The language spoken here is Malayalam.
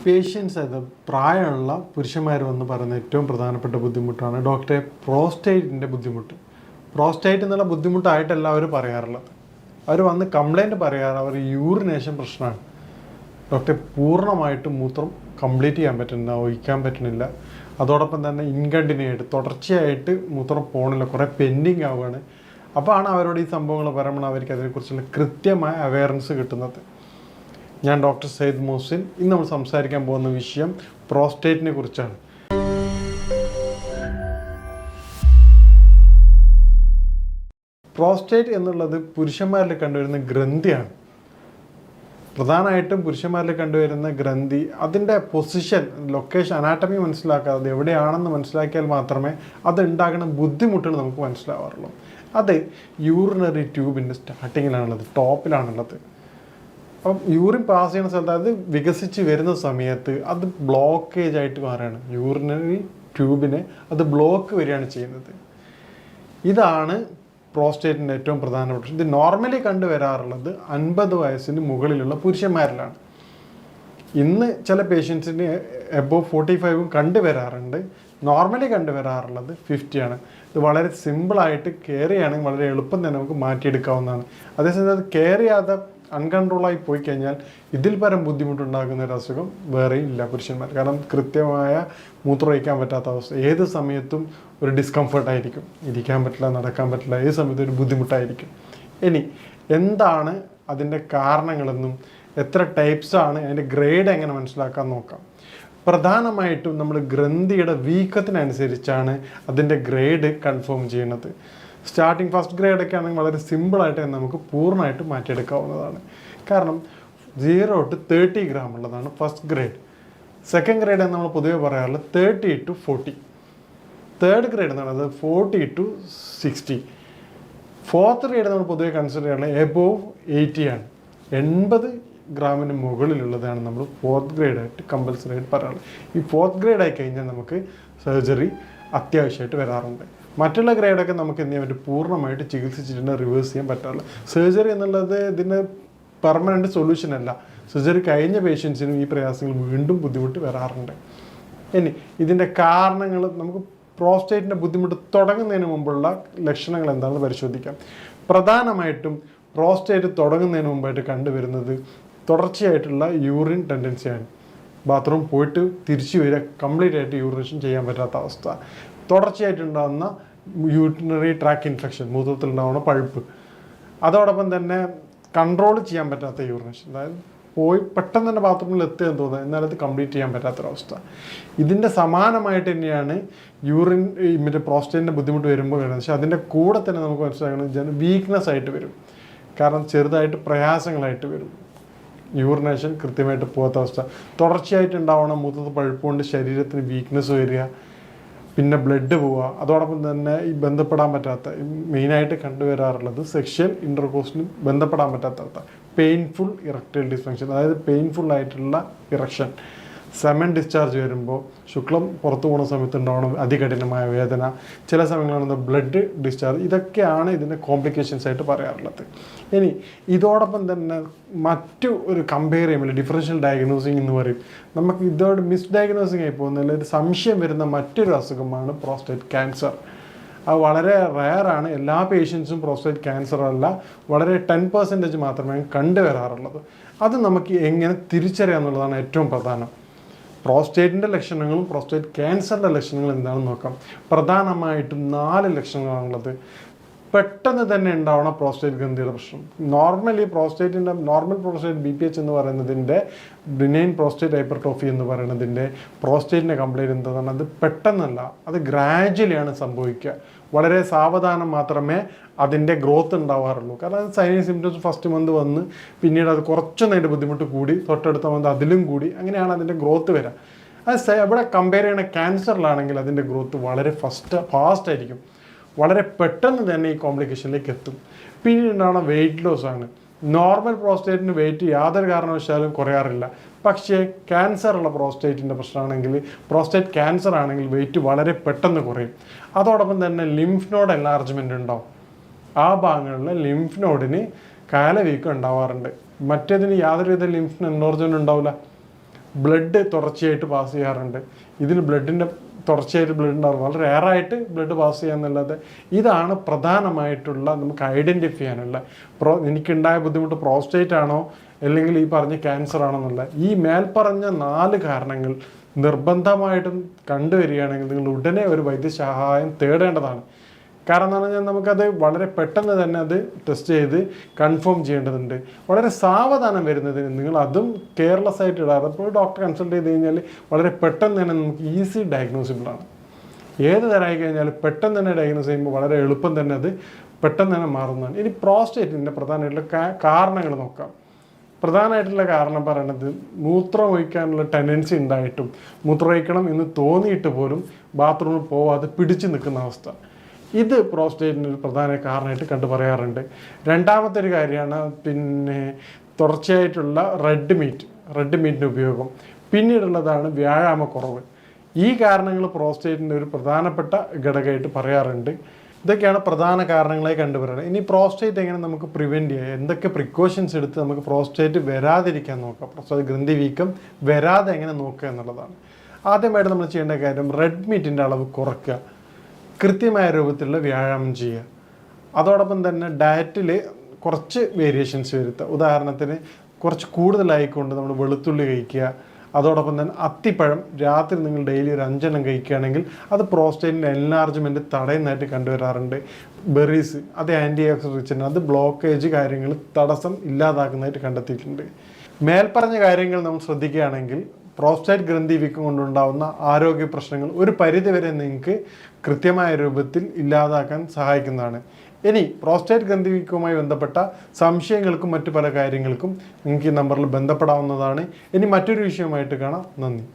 പേഷ്യൻസ് അത് പ്രായമുള്ള പുരുഷന്മാർ വന്ന് പറയുന്ന ഏറ്റവും പ്രധാനപ്പെട്ട ബുദ്ധിമുട്ടാണ് ഡോക്ടറെ പ്രോസ്റ്റേറ്റിൻ്റെ ബുദ്ധിമുട്ട്. പ്രോസ്റ്റേറ്റ് എന്നുള്ള ബുദ്ധിമുട്ടായിട്ടല്ല അവർ പറയാറുള്ളത്. അവർ വന്ന് കംപ്ലൈൻറ്റ് പറയാറ് അവർ യൂറിനേഷൻ പ്രശ്നമാണ്. ഡോക്ടറെ പൂർണ്ണമായിട്ട് മൂത്രം കംപ്ലീറ്റ് ചെയ്യാൻ പറ്റുന്നില്ല, ഒഴിക്കാൻ പറ്റുന്നില്ല. അതോടൊപ്പം തന്നെ ഇൻകണ്ടിന്യൂയായിട്ട് തുടർച്ചയായിട്ട് മൂത്രം പോകണില്ല, കുറേ പെൻഡിങ് ആവുകയാണ്. അപ്പോൾ ആണ് അവരോട് ഈ സംഭവങ്ങൾ പറയുമ്പോൾ അവർക്ക് അതിനെക്കുറിച്ചുള്ള കൃത്യമായ അവയർനെസ് കിട്ടുന്നത്. ഞാൻ ഡോക്ടർ സയ്യിദ് മുഹസിൻ. ഇന്ന് നമ്മൾ സംസാരിക്കാൻ പോകുന്ന വിഷയം പ്രോസ്റ്റേറ്റിനെ കുറിച്ചാണ്. പ്രോസ്റ്റേറ്റ് എന്നുള്ളത് പുരുഷന്മാരിൽ കണ്ടുവരുന്ന ഗ്രന്ഥിയാണ്. പ്രധാനമായിട്ടും പുരുഷന്മാരിൽ കണ്ടുവരുന്ന ഗ്രന്ഥി അതിൻ്റെ പൊസിഷൻ, ലൊക്കേഷൻ, അനാട്ടമി മനസ്സിലാക്കാതെ അത് എവിടെയാണെന്ന് മനസ്സിലാക്കിയാൽ മാത്രമേ അത് ഉണ്ടാകുന്ന ബുദ്ധിമുട്ടുകൾ നമുക്ക് മനസ്സിലാവാറുള്ളൂ. അത് യൂറിനറി ട്യൂബിൻ്റെ സ്റ്റാർട്ടിങ്ങിലാണുള്ളത്, ടോപ്പിലാണുള്ളത്. അപ്പം യൂറിൻ പാസ് ചെയ്യുന്ന സ്ഥലത്ത് അത് വികസിച്ച് വരുന്ന സമയത്ത് അത് ബ്ലോക്കേജ് ആയിട്ട് മാറുകയാണ്. യൂറിനറി ട്യൂബിന് അത് ബ്ലോക്ക് വരികയാണ് ചെയ്യുന്നത്. ഇതാണ് പ്രോസ്റ്റേറ്റിൻ്റെ ഏറ്റവും പ്രധാനപ്പെട്ട. ഇത് നോർമലി കണ്ടുവരാറുള്ളത് 50 വയസ്സിന് മുകളിലുള്ള പുരുഷന്മാരിലാണ്. ഇന്ന് ചില പേഷ്യൻസിന് എബോവ് 45 കണ്ടുവരാറുണ്ട്. നോർമലി കണ്ടുവരാറുള്ളത് 50 ആണ്. ഇത് വളരെ സിമ്പിളായിട്ട് കെയർ ചെയ്യുകയാണെങ്കിൽ വളരെ എളുപ്പം തന്നെ നമുക്ക് മാറ്റിയെടുക്കാവുന്നതാണ്. അതേസമയം അത് കെയർ ചെയ്യാതെ അൺകൺട്രോളായി പോയി കഴിഞ്ഞാൽ ഇതിൽ പരം ബുദ്ധിമുട്ടുണ്ടാകുന്ന ഒരു അസുഖം വേറെയും ഇല്ല പുരുഷന്മാർ. കാരണം കൃത്യമായ മൂത്രമൊഴിക്കാൻ പറ്റാത്ത അവസ്ഥ, ഏത് സമയത്തും ഒരു ഡിസ്കംഫർട്ടായിരിക്കും, ഇരിക്കാൻ പറ്റില്ല, നടക്കാൻ പറ്റില്ല, ഏത് സമയത്തും ഒരു ബുദ്ധിമുട്ടായിരിക്കും. ഇനി എന്താണ് അതിൻ്റെ കാരണങ്ങളെന്നും എത്ര ടൈപ്സാണ് അതിൻ്റെ ഗ്രേഡ് എങ്ങനെ മനസ്സിലാക്കാൻ നോക്കാം. പ്രധാനമായിട്ടും നമ്മൾ ഗ്രന്ഥിയുടെ വീക്കത്തിനനുസരിച്ചാണ് അതിൻ്റെ ഗ്രേഡ് കൺഫേം ചെയ്യുന്നത്. സ്റ്റാർട്ടിങ് ഫസ്റ്റ് ഗ്രേഡൊക്കെ ആണെങ്കിൽ വളരെ സിമ്പിളായിട്ട് നമുക്ക് പൂർണ്ണമായിട്ട് മാറ്റിയെടുക്കാവുന്നതാണ്. കാരണം 0 to 30 gram ഉള്ളതാണ് ഫസ്റ്റ് ഗ്രേഡ്. സെക്കൻഡ് ഗ്രേഡ് എന്ന് നമ്മൾ പൊതുവെ പറയാറുള്ളത് 30 to 40. തേർഡ് ഗ്രേഡ് എന്ന് പറയുന്നത് 40 to 60. ഫോർത്ത് ഗ്രേഡ് നമ്മൾ പൊതുവെ കൺസിഡർ ചെയ്യുന്നത് എബോവ് 80 ആണ്. 80 ഗ്രാമിന് മുകളിലുള്ളതാണ് നമ്മൾ ഫോർത്ത് ഗ്രേഡായിട്ട് കമ്പൽസറി ആയിട്ട് പറയാറുള്ളത്. ഈ ഫോർത്ത് ഗ്രേഡ് ആയി കഴിഞ്ഞാൽ നമുക്ക് സർജറി അത്യാവശ്യമായിട്ട് വരാറുണ്ട്. മറ്റുള്ള ഗ്രേഡൊക്കെ നമുക്ക് എന്ത് ചെയ്യാൻ പറ്റും, പൂർണ്ണമായിട്ട് ചികിത്സിച്ചിട്ട് റിവേഴ്സ് ചെയ്യാൻ പറ്റാറില്ല. സർജറി എന്നുള്ളത് ഇതിന് പെർമനൻറ്റ് സൊല്യൂഷൻ അല്ല. സർജറി കഴിഞ്ഞ പേഷ്യൻസിനും ഈ പ്രയാസങ്ങൾ വീണ്ടും ബുദ്ധിമുട്ട് വരാറുണ്ട്. ഇനി ഇതിൻ്റെ കാരണങ്ങൾ നമുക്ക് പ്രോസ്റ്റേറ്റിൻ്റെ ബുദ്ധിമുട്ട് തുടങ്ങുന്നതിന് മുമ്പുള്ള ലക്ഷണങ്ങൾ എന്താണെന്ന് പരിശോധിക്കാം. പ്രധാനമായിട്ടും പ്രോസ്റ്റേറ്റ് തുടങ്ങുന്നതിന് മുമ്പായിട്ട് കണ്ടുവരുന്നത് തുടർച്ചയായിട്ടുള്ള യൂറിൻ ടെൻഡൻസിയാണ്. ബാത്റൂം പോയിട്ട് തിരിച്ചു വരിക, കംപ്ലീറ്റ് ആയിട്ട് യൂറിനേഷൻ ചെയ്യാൻ പറ്റാത്ത അവസ്ഥ, തുടർച്ചയായിട്ടുണ്ടാകുന്ന യൂറിനറി ട്രാക്ക് ഇൻഫെക്ഷൻ, മൂത്രത്തിലുണ്ടാകുന്ന പഴുപ്പ്, അതോടൊപ്പം തന്നെ കൺട്രോൾ ചെയ്യാൻ പറ്റാത്ത യൂറിനേഷൻ, അതായത് പോയി പെട്ടെന്ന് തന്നെ ബാത്റൂമിൽ എത്തുകയെന്ന് തോന്നുന്നത് എന്നാൽ അത് കംപ്ലീറ്റ് ചെയ്യാൻ പറ്റാത്തൊരവസ്ഥ. ഇതിൻ്റെ സമാനമായിട്ട് തന്നെയാണ് യൂറിൻ മറ്റേ പ്രോസ്റ്റേറ്റിൻ്റെ ബുദ്ധിമുട്ട് വരുമ്പോൾ വരുന്നത്. പക്ഷേ അതിൻ്റെ കൂടെ തന്നെ നമുക്ക് മനസ്സിലാക്കുന്നത് വീക്ക്നെസ് ആയിട്ട് വരും. കാരണം ചെറുതായിട്ട് പ്രയാസങ്ങളായിട്ട് വരും, യൂറിനേഷൻ കൃത്യമായിട്ട് പോകാത്ത അവസ്ഥ, തുടർച്ചയായിട്ട് ഉണ്ടാവണം മൂത്രത്തിൽ പഴുപ്പ് കൊണ്ട് ശരീരത്തിന് വീക്ക്നെസ് വരിക, പിന്നെ ബ്ലഡ് പോവുക. അതോടൊപ്പം തന്നെ ഈ ബന്ധപ്പെടാൻ പറ്റാത്ത, മെയിനായിട്ട് കണ്ടുവരാറുള്ളത് സെക്ഷൽ ഇൻ്റർകോഴ്സിന് ബന്ധപ്പെടാൻ പറ്റാത്ത പെയിൻഫുൾ ഇറക്ടൈൽ ഡിസ്ഫങ്ഷൻ, അതായത് പെയിൻഫുൾ ആയിട്ടുള്ള ഇറക്ഷൻ, സെമൻ ഡിസ്ചാർജ് വരുമ്പോൾ ശുക്ലം പുറത്തു പോകുന്ന സമയത്ത് ഉണ്ടാവണം അതികഠിനമായ വേദന, ചില സമയങ്ങളിൽ ബ്ലഡ് ഡിസ്ചാർജ്, ഇതൊക്കെയാണ് ഇതിൻ്റെ കോംപ്ലിക്കേഷൻസ് ആയിട്ട് പറയാറുള്ളത്. ഇനി ഇതോടൊപ്പം തന്നെ മറ്റു ഒരു കമ്പയർ ചെയ്യുമ്പോൾ ഡിഫറൻഷ്യൽ ഡയഗ്നോസിങ് എന്ന് പറയും. നമുക്ക് ഇതോട് മിസ് ഡയഗ്നോസിങ് ആയി പോകുന്നതിൽ ഒരു സംശയം വരുന്ന മറ്റൊരു അസുഖമാണ് പ്രോസ്റ്റേറ്റ് ക്യാൻസർ. അത് വളരെ റെയറാണ്. എല്ലാ പേഷ്യൻസും പ്രോസ്റ്റേറ്റ് ക്യാൻസർ അല്ല, വളരെ 10% മാത്രമേ കണ്ടുവരാറുള്ളത്. അത് നമുക്ക് എങ്ങനെ തിരിച്ചറിയാമെന്നുള്ളതാണ് ഏറ്റവും പ്രധാനം. പ്രോസ്റ്റേറ്റിൻ്റെ ലക്ഷണങ്ങളും പ്രോസ്റ്റേറ്റ് ക്യാൻസറിൻ്റെ ലക്ഷണങ്ങളും എന്താണെന്ന് നോക്കാം. പ്രധാനമായിട്ടും 4 ലക്ഷണങ്ങളാണുള്ളത്. പെട്ടെന്ന് തന്നെ ഉണ്ടാവുന്ന പ്രോസ്റ്റേറ്റ് ഗ്രന്ഥിയുടെ പ്രശ്നം. നോർമൽ പ്രോസ്റ്റേറ്റ് BPH എന്ന് പറയുന്നതിൻ്റെ ബിനൈൻ പ്രോസ്റ്റേറ്റ് ഹൈപ്പർട്രോഫി എന്ന് പറയുന്നതിൻ്റെ പ്രോസ്റ്റേറ്റിൻ്റെ കംപ്ലൈൻറ്റ് എന്താണ്, അത് പെട്ടെന്നല്ല, അത് ഗ്രാജ്വലിയാണ് സംഭവിക്കുക. വളരെ സാവധാനം മാത്രമേ അതിൻ്റെ ഗ്രോത്ത് ഉണ്ടാവാറുള്ളൂ. കാരണം അത് സൈനിക് സിംറ്റംസ് ഫസ്റ്റ് മന്ത് വന്ന് പിന്നീട് അത് കുറച്ചൊന്നായിട്ട് ബുദ്ധിമുട്ട് കൂടി, തൊട്ടടുത്ത മന്ത് അതിലും കൂടി, അങ്ങനെയാണ് അതിൻ്റെ ഗ്രോത്ത് വരിക. അത് ഇവിടെ കമ്പയർ ചെയ്യണ ക്യാൻസറിലാണെങ്കിൽ അതിൻ്റെ ഗ്രോത്ത് വളരെ ഫാസ്റ്റ് ആയിരിക്കും, വളരെ പെട്ടെന്ന് തന്നെ ഈ കോംപ്ലിക്കേഷനിലേക്ക് എത്തും. പിന്നീട് ഉണ്ടാവുന്ന വെയിറ്റ് ലോസ് ആണ്. നോർമൽ പ്രോസ്റ്റേറ്റിന് വെയിറ്റ് യാതൊരു കാരണവശാലും കുറയാറില്ല. പക്ഷേ ക്യാൻസറുള്ള പ്രോസ്റ്റേറ്റിൻ്റെ പ്രശ്നമാണെങ്കിൽ, പ്രോസ്റ്റേറ്റ് ക്യാൻസർ ആണെങ്കിൽ വെയിറ്റ് വളരെ പെട്ടെന്ന് കുറയും. അതോടൊപ്പം തന്നെ ലിംഫ് നോഡ് എൻലാർജ്മെൻറ്റ് ഉണ്ടാവും. ആ ഭാഗങ്ങളിൽ ലിംഫ് നോഡിന് കാലവീക്കം ഉണ്ടാവാറുണ്ട്. മറ്റേതിന് യാതൊരുവിധ ലിംഫ് എൻലാർജ്മെൻറ്റ് ഉണ്ടാവില്ല. ബ്ലഡ് തുടർച്ചയായിട്ട് പാസ് ചെയ്യാറുണ്ട്. ഇതിൽ ബ്ലഡിൻ്റെ തുടർച്ചയായിട്ട് ബ്ലഡ് ഉണ്ടാകും, വളരെ റെയറായിട്ട് ബ്ലഡ് പാസ് ചെയ്യാന്നുള്ളത്. ഇതാണ് പ്രധാനമായിട്ടുള്ള നമുക്ക് ഐഡൻറ്റിഫൈ ചെയ്യാനുള്ള എനിക്കുണ്ടായ ബുദ്ധിമുട്ട് പ്രോസ്റ്റേറ്റ് ആണോ അല്ലെങ്കിൽ ഈ പറഞ്ഞ ക്യാൻസർ ആണോ എന്നുള്ള ഈ മേൽപ്പറഞ്ഞ 4 കാരണങ്ങൾ നിർബന്ധമായിട്ടും കണ്ടുവരികയാണെങ്കിൽ നിങ്ങൾ ഉടനെ ഒരു വൈദ്യസഹായം തേടേണ്ടതാണ്. കാരണം എന്ന് പറഞ്ഞാൽ നമുക്കത് വളരെ പെട്ടെന്ന് തന്നെ അത് ടെസ്റ്റ് ചെയ്ത് കൺഫേം ചെയ്യേണ്ടതുണ്ട്. വളരെ സാവധാനം വരുന്നതിന് നിങ്ങൾ അതും കെയർലെസ് ആയിട്ട് ഇടാതെ അപ്പോൾ ഡോക്ടറെ കൺസൾട്ട് ചെയ്ത് കഴിഞ്ഞാൽ വളരെ പെട്ടെന്ന് തന്നെ നമുക്ക് ഈസി ഡയഗ്നോസിബിളാണ്. ഏത് തരമായി കഴിഞ്ഞാൽ പെട്ടെന്ന് തന്നെ ഡയഗ്നോസ് ചെയ്യുമ്പോൾ വളരെ എളുപ്പം തന്നെ അത് പെട്ടെന്ന് തന്നെ മാറുന്നതാണ്. ഇനി പ്രോസ്റ്റേറ്റിൻ്റെ പ്രധാനമായിട്ടുള്ള കാരണങ്ങൾ നോക്കാം. പ്രധാനമായിട്ടുള്ള കാരണം പറയണത് മൂത്രമൊഴിക്കാനുള്ള ടെൻഡൻസി ഉണ്ടായിട്ടും മൂത്രമൊഴിക്കണം എന്ന് തോന്നിയിട്ട് പോലും ബാത്റൂമിൽ പോവാതെ പിടിച്ചു നിൽക്കുന്ന അവസ്ഥ, ഇത് പ്രോസ്റ്റേറ്റിന് ഒരു പ്രധാന കാരണമായിട്ട് കണ്ടു പറയാറുണ്ട്. രണ്ടാമത്തെ ഒരു കാര്യമാണ് തുടർച്ചയായിട്ടുള്ള റെഡ് മീറ്റിൻ്റെ ഉപയോഗം. പിന്നീടുള്ളതാണ് വ്യായാമക്കുറവ്. ഈ കാരണങ്ങൾ പ്രോസ്റ്റേറ്റിൻ്റെ ഒരു പ്രധാനപ്പെട്ട ഘടകമായിട്ട് പറയാറുണ്ട്. ഇതൊക്കെയാണ് പ്രധാന കാരണങ്ങളായി കണ്ടുവരുന്നത്. ഇനി പ്രോസ്റ്റേറ്റ് എങ്ങനെ നമുക്ക് പ്രിവെൻറ്റ് ചെയ്യാം, എന്തൊക്കെ പ്രിക്കോഷൻസ് എടുത്ത് നമുക്ക് പ്രോസ്റ്റേറ്റ് വരാതിരിക്കാൻ നോക്കാം, പ്രോസ്റ്റേറ്റ് ഗ്രന്ഥി വീക്കം വരാതെ എങ്ങനെ നോക്കുക എന്നുള്ളതാണ്. ആദ്യമായിട്ട് നമ്മൾ ചെയ്യേണ്ട കാര്യം റെഡ് മീറ്റിൻ്റെ അളവ് കുറയ്ക്കുക, കൃത്യമായ രൂപത്തിലുള്ള വ്യായാമം ചെയ്യുക. അതോടൊപ്പം തന്നെ ഡയറ്റിൽ കുറച്ച് വേരിയേഷൻസ് വരുത്തുക. ഉദാഹരണത്തിന് കുറച്ച് കൂടുതലായിക്കൊണ്ട് നമ്മൾ വെളുത്തുള്ളി കഴിക്കുക. അതോടൊപ്പം തന്നെ അത്തിപ്പഴം രാത്രി നിങ്ങൾ ഡെയിലി ഒരു 5 എണ്ണം കഴിക്കുകയാണെങ്കിൽ അത് പ്രോസ്റ്റേറ്റിൻ്റെ എൻലാർജ്മെൻറ്റ് തടയുന്നതായിട്ട് കണ്ടുവരാറുണ്ട്. ബെറീസ് അത് ആൻറ്റി ഓക്സിഡൻറ്റ്, അത് ബ്ലോക്കേജ് കാര്യങ്ങൾ തടസ്സം ഇല്ലാതാക്കുന്നതായിട്ട് കണ്ടെത്തിയിട്ടുണ്ട്. മേൽപ്പറഞ്ഞ കാര്യങ്ങൾ നമ്മൾ ശ്രദ്ധിക്കുകയാണെങ്കിൽ പ്രോസ്റ്റേറ്റ് ഗ്രന്ഥി വീക്കം കൊണ്ടുണ്ടാകുന്ന ആരോഗ്യ പ്രശ്നങ്ങൾ ഒരു പരിധിവരെ നിങ്ങൾക്ക് കൃത്യമായ രൂപത്തിൽ ഇല്ലാതാക്കാൻ സഹായിക്കുന്നതാണ്. ഇനി പ്രോസ്റ്റേറ്റ് ഗ്രന്ഥി വീക്കവുമായി ബന്ധപ്പെട്ട സംശയങ്ങൾക്കും മറ്റു പല കാര്യങ്ങൾക്കും നിങ്ങൾക്ക് ഈ നമ്പറിൽ ബന്ധപ്പെടാവുന്നതാണ്. ഇനി മറ്റൊരു വിഷയമായിട്ട് കാണാം. നന്ദി.